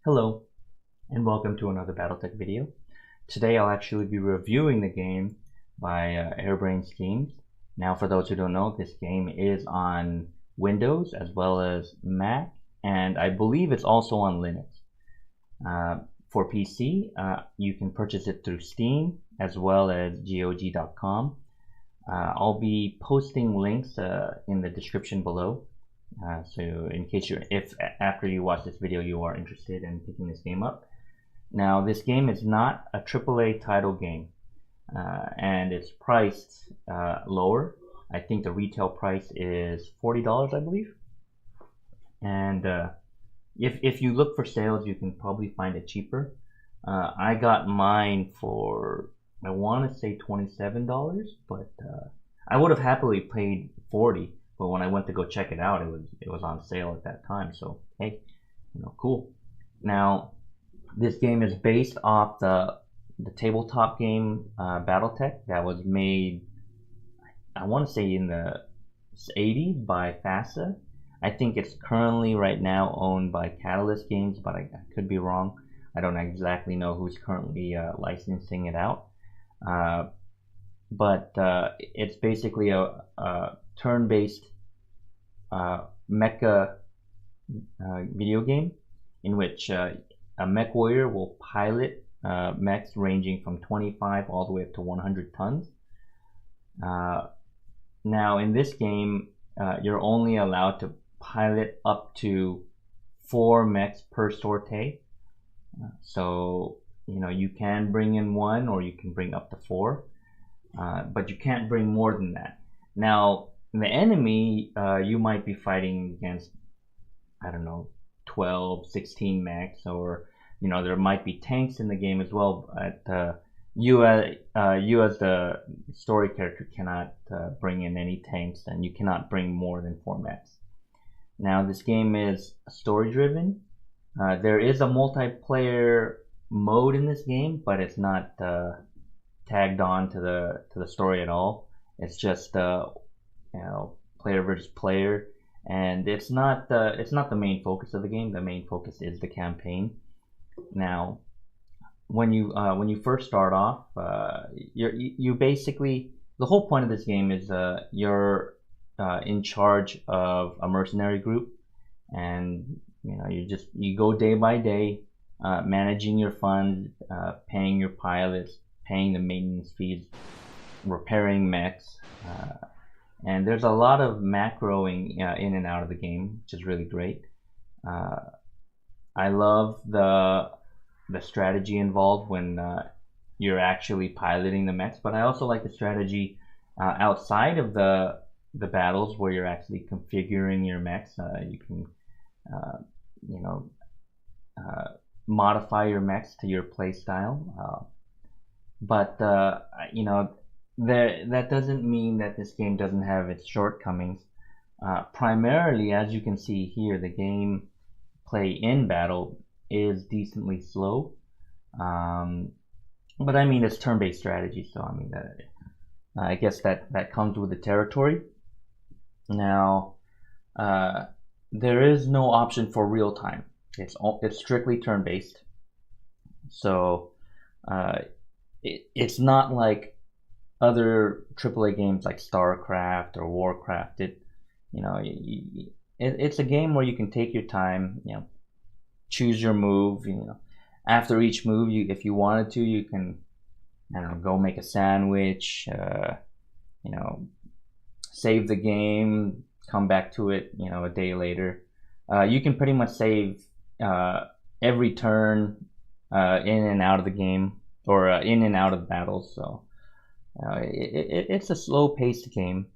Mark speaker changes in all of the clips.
Speaker 1: Hello, and welcome to another Battletech video. Today I'll actually be reviewing the game by Hairbrained Schemes. Now, for those who don't know, this game is on Windows as well as Mac, and I believe it's also on Linux. For PC, you can purchase it through Steam as well as GOG.com. I'll be posting links in the description below. So in case if after you watch this video you are interested in picking this game up. Now, this game is not a AAA title game, and it's priced lower. I think the retail price is $40, I believe. And if you look for sales, you can probably find it cheaper. I got mine for, I want to say $27, but I would have happily paid $40. But when I went to go check it out, it was on sale at that time. So hey, cool. Now, this game is based off the tabletop game Battletech that was made, I want to say, in the 80s by FASA. I think it's currently right now owned by Catalyst Games, but I could be wrong. I don't exactly know who's currently licensing it out. But it's basically a turn-based mecha video game in which a mech warrior will pilot mechs ranging from 25 all the way up to 100 tons. Now, in this game, you're only allowed to pilot up to 4 mechs per sortie. So, you can bring in 1 or you can bring up to 4. But you can't bring more than that. Now, the enemy, you might be fighting against, I don't know, 12, 16 mechs, or, there might be tanks in the game as well. But you as the story character cannot bring in any tanks, and you cannot bring more than 4 mechs. Now, this game is story-driven. There is a multiplayer mode in this game, but it's not tagged on to the story at all. It's just player versus player, and it's not the main focus of the game. The main focus is the campaign. Now, when you first start off, you basically, the whole point of this game is you're in charge of a mercenary group, and you go day by day, managing your funds, paying your pilots, paying the maintenance fees, repairing mechs, and there's a lot of macroing in and out of the game, which is really great. I love the strategy involved when you're actually piloting the mechs, but I also like the strategy outside of the battles where you're actually configuring your mechs. You can modify your mechs to your play style. But that doesn't mean that this game doesn't have its shortcomings. Primarily, as you can see here, the game play in battle is decently slow. But I mean, it's turn-based strategy, so I mean, I guess that comes with the territory. Now, there is no option for real time. It's strictly turn-based. So it's not like other AAA games like StarCraft or Warcraft. It's a game where you can take your time, choose your move. After each move, if you wanted to, you can, go make a sandwich. Save the game, come back to it, a day later. You can pretty much save every turn in and out of the game, or in and out of battles. So it's a slow-paced game,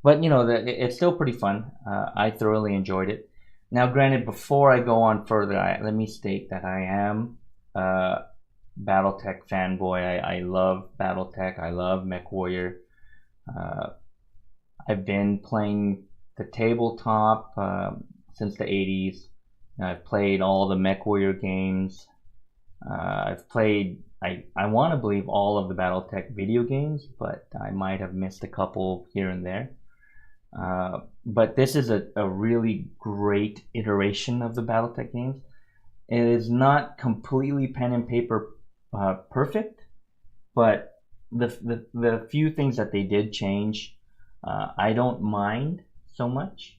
Speaker 1: but it's still pretty fun. I thoroughly enjoyed it. Now, granted, before I go on further, let me state that I am a Battletech fanboy. I love Battletech. I love MechWarrior. I've been playing the tabletop since the 80s. I've played all the MechWarrior games. I've played, I want to believe, all of the Battletech video games, but I might have missed a couple here and there. But this is a really great iteration of the Battletech games. It is not completely pen and paper perfect, but the few things that they did change, I don't mind so much.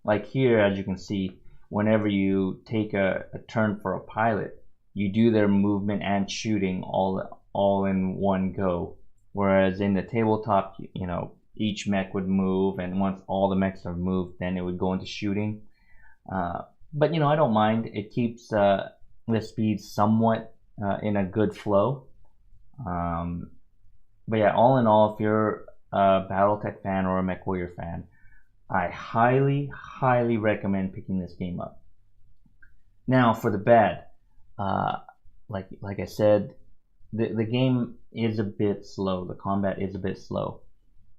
Speaker 1: Like here, as you can see, whenever you take a turn for a pilot, you do their movement and shooting all in one go. Whereas in the tabletop, each mech would move, and once all the mechs are moved, then it would go into shooting. But I don't mind. It keeps the speed somewhat in a good flow. But yeah, all in all, if you're a Battletech fan or a MechWarrior fan, I highly, highly recommend picking this game up. Now, for the bad, like I said, the game is a bit slow. The combat is a bit slow.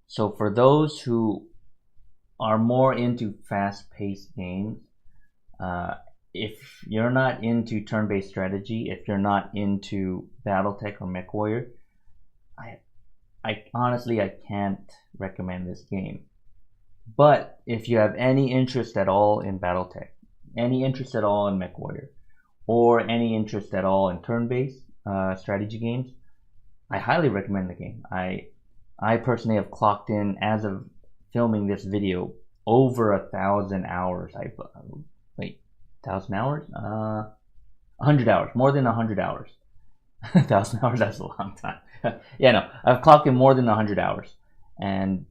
Speaker 1: So for those who are more into fast-paced games, if you're not into turn-based strategy, if you're not into Battletech or MechWarrior, I honestly can't recommend this game. But if you have any interest at all in Battletech, any interest at all in MechWarrior, or any interest at all in turn-based strategy games, I highly recommend the game. I personally have clocked in, as of filming this video, over 1,000 hours. 1,000 hours? 100 hours, more than 100 hours. 1,000 hours, that's a long time. Yeah, no, I've clocked in more than 100 hours, and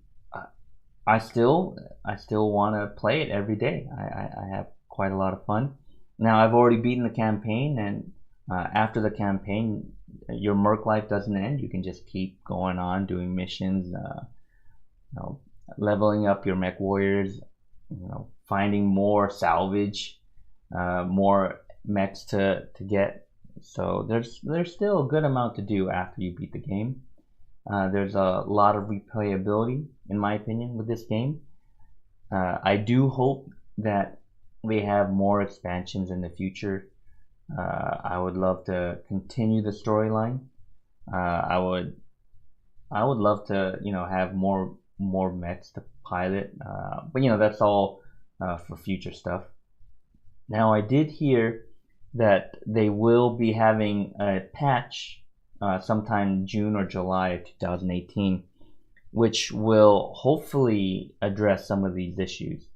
Speaker 1: I still want to play it every day. I have quite a lot of fun. Now, I've already beaten the campaign, and after the campaign, your merc life doesn't end. You can just keep going on doing missions, leveling up your mech warriors, finding more salvage, more mechs to get. So there's still a good amount to do after you beat the game. There's a lot of replayability, in my opinion, with this game. I do hope that they have more expansions in the future. I would love to continue the storyline. I would love to have more mechs to pilot. But that's all for future stuff. Now, I did hear that they will be having a patch sometime June or July of 2018, which will hopefully address some of these issues.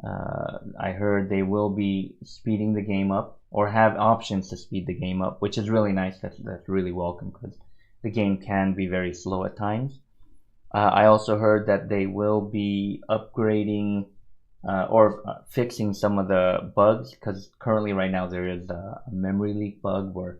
Speaker 1: I heard they will be speeding the game up, or have options to speed the game up, which is really nice. That's really welcome, because the game can be very slow at times. I also heard that they will be upgrading or fixing some of the bugs, because currently right now there is a memory leak bug where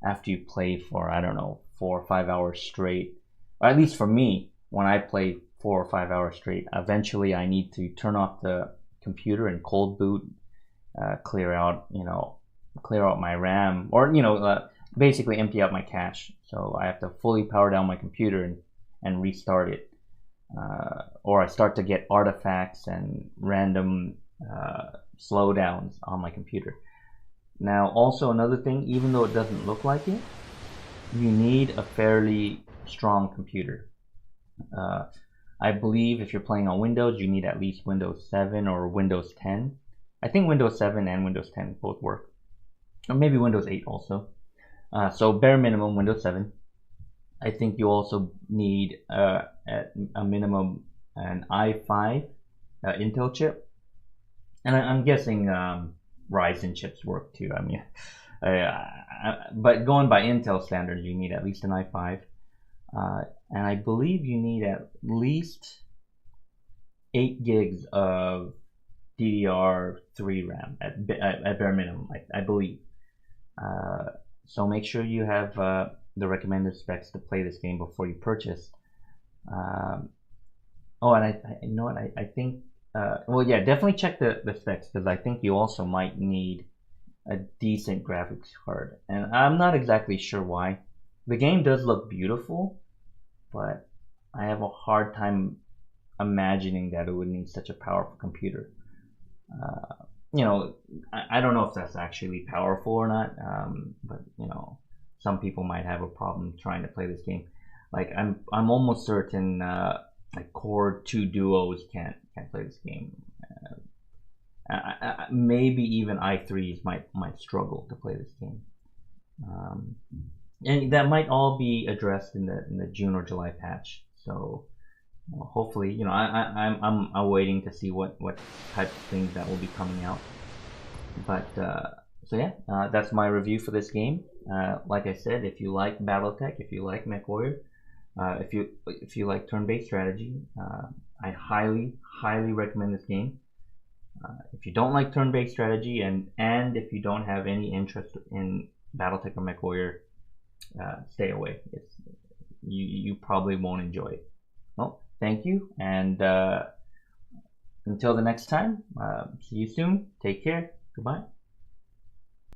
Speaker 1: after you play for, I don't know, 4 or 5 hours straight, or at least for me, when I play 4 or 5 hours straight, eventually I need to turn off the computer and cold boot, clear out my RAM, or basically empty out my cache. So I have to fully power down my computer and restart it, or I start to get artifacts and random slowdowns on my computer. Now, also another thing, even though it doesn't look like it, you need a fairly strong computer. I believe if you're playing on Windows, you need at least Windows 7 or Windows 10. I think Windows 7 and Windows 10 both work. Or maybe Windows 8 also. So bare minimum Windows 7. I think you also need at a minimum an i5 Intel chip. And I'm guessing Ryzen chips work too. I mean, but going by Intel standards, you need at least an i5. And I believe you need at least 8 gigs of DDR3 RAM at bare minimum, I believe. So make sure you have the recommended specs to play this game before you purchase. And I think, definitely check the specs, because I think you also might need a decent graphics card. And I'm not exactly sure why. The game does look beautiful, but I have a hard time imagining that it would need such a powerful computer. I don't know if that's actually powerful or not, but some people might have a problem trying to play this game. Like I'm almost certain like Core 2 Duos can't play this game. Maybe even i3s might struggle to play this game. And that might all be addressed in the June or July patch. So hopefully, you know, I'm waiting to see what type of things that will be coming out. But so yeah, that's my review for this game. Like I said, if you like BattleTech, if you like MechWarrior, if you like turn-based strategy, I highly recommend this game. If you don't like turn-based strategy and if you don't have any interest in BattleTech or MechWarrior, stay away. You probably won't enjoy it. Well, thank you, and until the next time, see you soon. Take care. Goodbye.